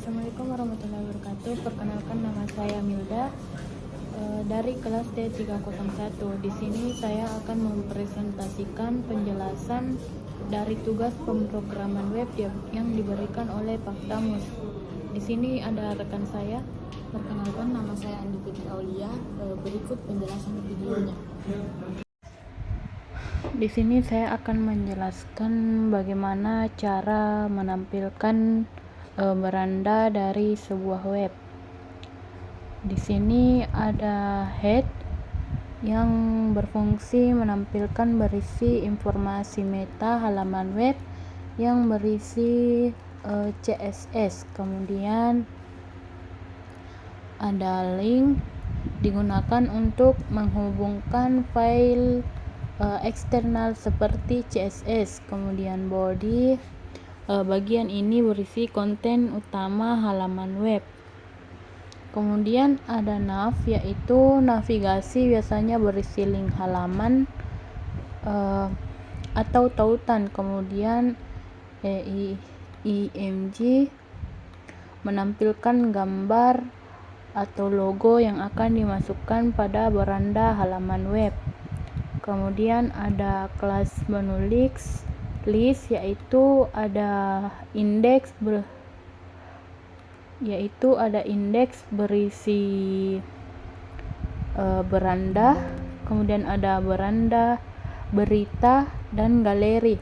Assalamualaikum warahmatullahi wabarakatuh. Perkenalkan, nama saya Milda dari kelas D301. Di sini saya akan mempresentasikan penjelasan dari tugas pemrograman web yang diberikan oleh Pak Tamus. Di sini ada rekan saya. Perkenalkan, nama saya Andi Fitri Aulia. Berikut penjelasan videonya. Di sini saya akan menjelaskan bagaimana cara menampilkan beranda dari sebuah web. Di sini ada head yang berfungsi menampilkan berisi informasi meta halaman web yang berisi CSS. Kemudian ada link digunakan untuk menghubungkan file eksternal seperti CSS. Kemudian body, bagian ini berisi konten utama halaman web. Kemudian ada nav, yaitu navigasi, biasanya berisi link halaman atau tautan. Kemudian img menampilkan gambar atau logo yang akan dimasukkan pada beranda halaman web. Kemudian ada kelas menu list, yaitu ada indeks berisi beranda. Kemudian ada beranda, berita, dan galeri.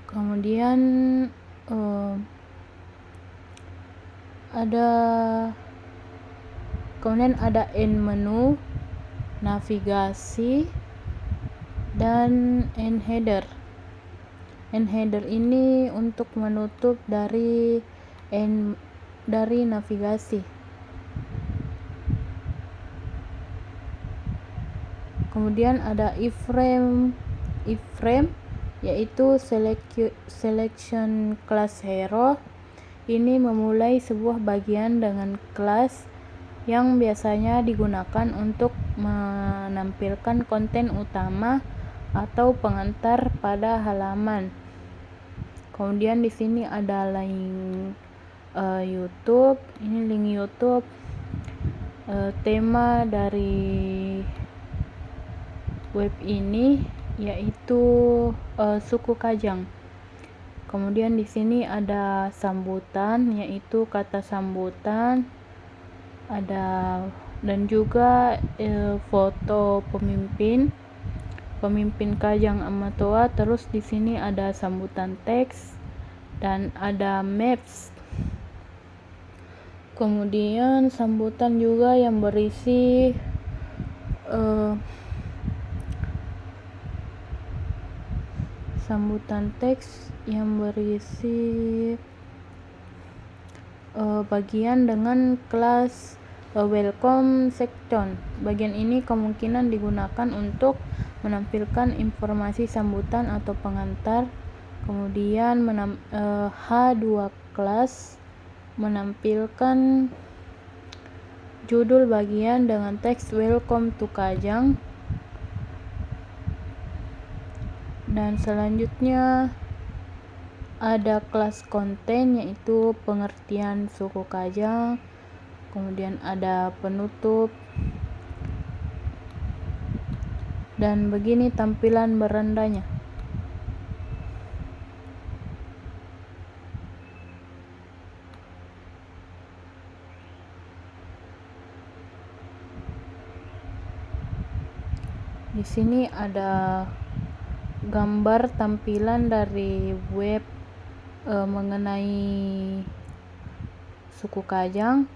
Kemudian ada end menu, navigasi, dan end header. End header ini untuk menutup dari navigasi. Kemudian ada iframe, yaitu selection class hero. Ini memulai sebuah bagian dengan kelas yang biasanya digunakan untuk menampilkan konten utama atau pengantar pada halaman. Kemudian di sini ada link YouTube. Ini link YouTube. Tema dari web ini yaitu suku Kajang. Kemudian di sini ada sambutan, yaitu kata sambutan. Dan juga foto pemimpin Kajang Amatoa. Terus di sini ada sambutan teks dan ada maps. Kemudian sambutan juga yang berisi sambutan teks yang berisi bagian dengan kelas welcome section. Bagian ini kemungkinan digunakan untuk menampilkan informasi sambutan atau pengantar. Kemudian H2 kelas menampilkan judul bagian dengan teks welcome to Kajang. Dan selanjutnya ada kelas konten, yaitu pengertian suku Kajang. Kemudian ada penutup. Dan begini tampilan berandanya. Di sini ada gambar tampilan dari web mengenai suku Kajang,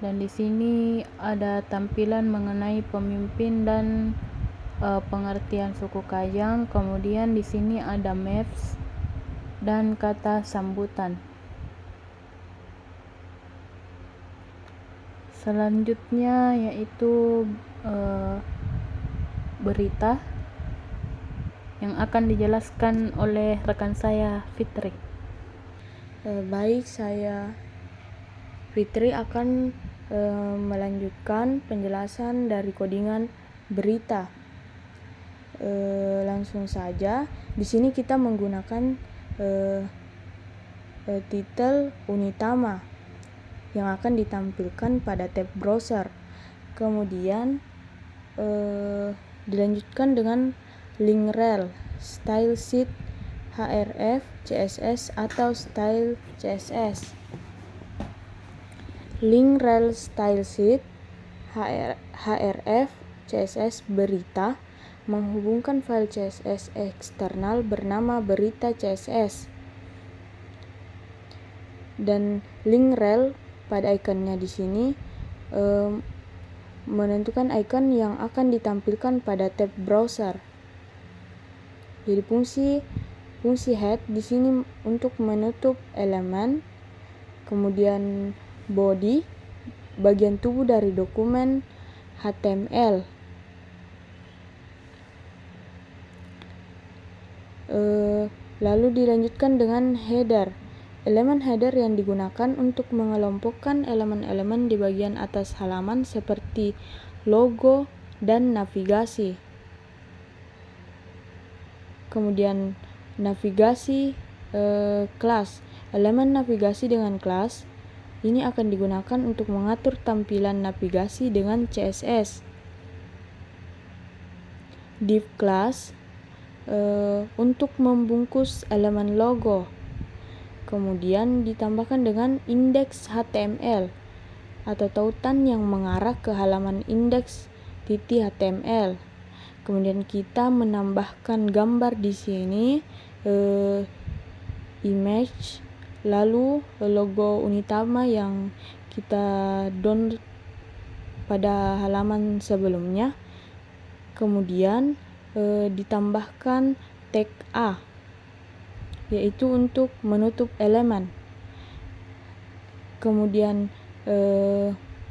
dan di sini ada tampilan mengenai pemimpin dan pengertian suku Kajang. Kemudian di sini ada maps dan kata sambutan. Selanjutnya yaitu berita yang akan dijelaskan oleh rekan saya Fitri. Baik, saya Fitri akan melanjutkan penjelasan dari codingan berita. Langsung saja. Di sini kita menggunakan titel Unitama yang akan ditampilkan pada tab browser. Kemudian dilanjutkan dengan link rel, style sheet, href, css atau style css. Link rel style sheet, href, css berita menghubungkan file CSS eksternal bernama berita CSS. Dan link rel pada ikonnya di sini menentukan icon yang akan ditampilkan pada tab browser. Jadi fungsi head di sini untuk menutup elemen, kemudian body bagian tubuh dari dokumen HTML. Lalu dilanjutkan dengan header. Elemen header yang digunakan untuk mengelompokkan elemen-elemen di bagian atas halaman seperti logo dan navigasi. Kemudian navigasi kelas. Elemen navigasi dengan kelas ini akan digunakan untuk mengatur tampilan navigasi dengan CSS. Div class untuk membungkus elemen logo. Kemudian ditambahkan dengan indeks HTML atau tautan yang mengarah ke halaman index.html. Kemudian kita menambahkan gambar di sini, image, lalu logo Unitama yang kita download pada halaman sebelumnya. Kemudian ditambahkan tag A, yaitu untuk menutup elemen. Kemudian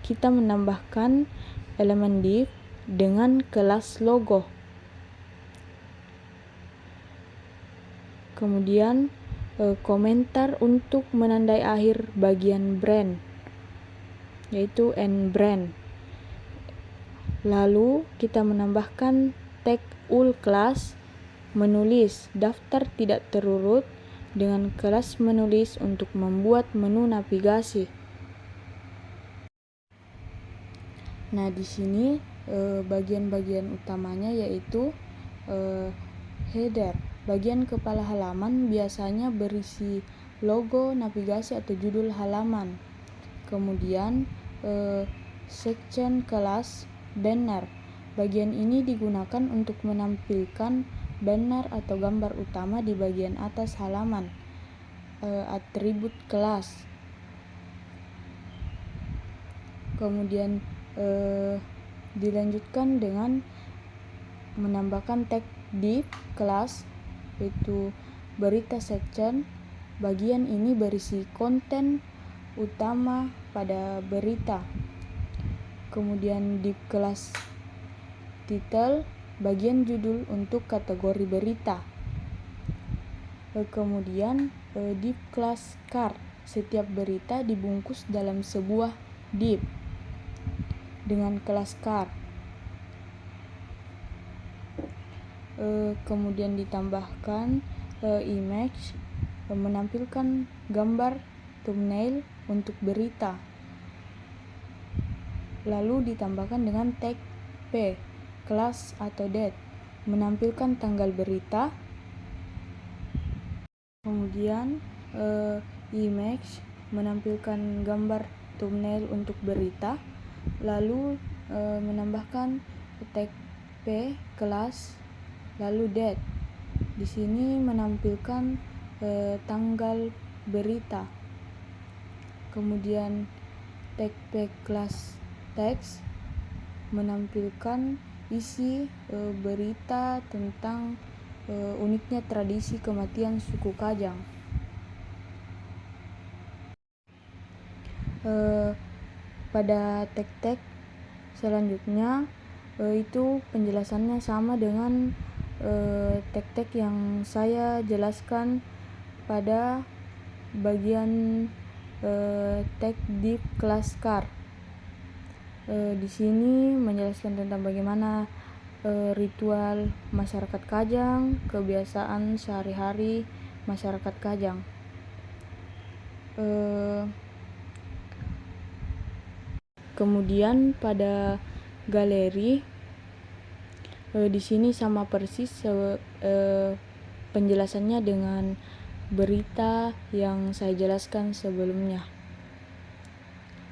kita menambahkan elemen div dengan kelas logo. Kemudian komentar untuk menandai akhir bagian brand, yaitu end brand. Lalu kita menambahkan tag ul kelas menulis daftar tidak terurut dengan kelas menulis untuk membuat menu navigasi. Nah, di sini bagian-bagian utamanya yaitu header. Bagian kepala halaman biasanya berisi logo, navigasi atau judul halaman. Kemudian section kelas banner. Bagian ini digunakan untuk menampilkan banner atau gambar utama di bagian atas halaman. Atribut kelas. Kemudian dilanjutkan dengan menambahkan tag div kelas, yaitu berita section. Bagian ini berisi konten utama pada berita. Kemudian div kelas title, bagian judul untuk kategori berita. Kemudian div kelas card, setiap berita dibungkus dalam sebuah div dengan kelas card. Kemudian ditambahkan image, menampilkan gambar thumbnail untuk berita. Lalu ditambahkan dengan tag P, kelas atau date, menampilkan tanggal berita. Kemudian image menampilkan gambar thumbnail untuk berita. Lalu menambahkan tag P, kelas, lalu date. Di sini menampilkan tanggal berita. Kemudian tag P kelas teks menampilkan isi berita tentang uniknya tradisi kematian suku Kajang. Pada tag-tag selanjutnya itu penjelasannya sama dengan tag-tag yang saya jelaskan pada bagian tag div kelas card. Di sini menjelaskan tentang bagaimana ritual masyarakat Kajang, kebiasaan sehari-hari masyarakat Kajang. Kemudian pada galeri di sini sama persis penjelasannya dengan berita yang saya jelaskan sebelumnya.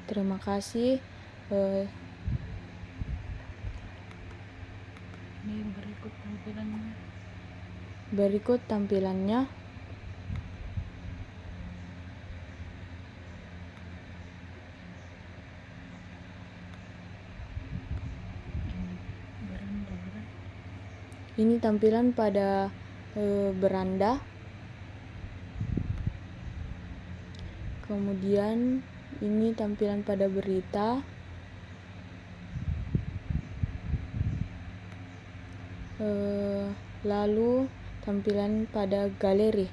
Terima kasih. Ini berikut tampilannya. Berikut tampilannya. Ini tampilan pada beranda. Kemudian ini tampilan pada berita. Lalu tampilan pada galeri.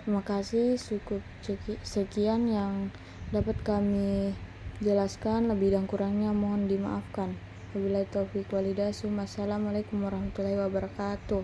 Terima kasih, cukup sekian yang dapat kami jelaskan. Lebih dan kurangnya mohon dimaafkan. Wabillahi taufiq walhidayah. Assalamualaikum warahmatullahi wabarakatuh.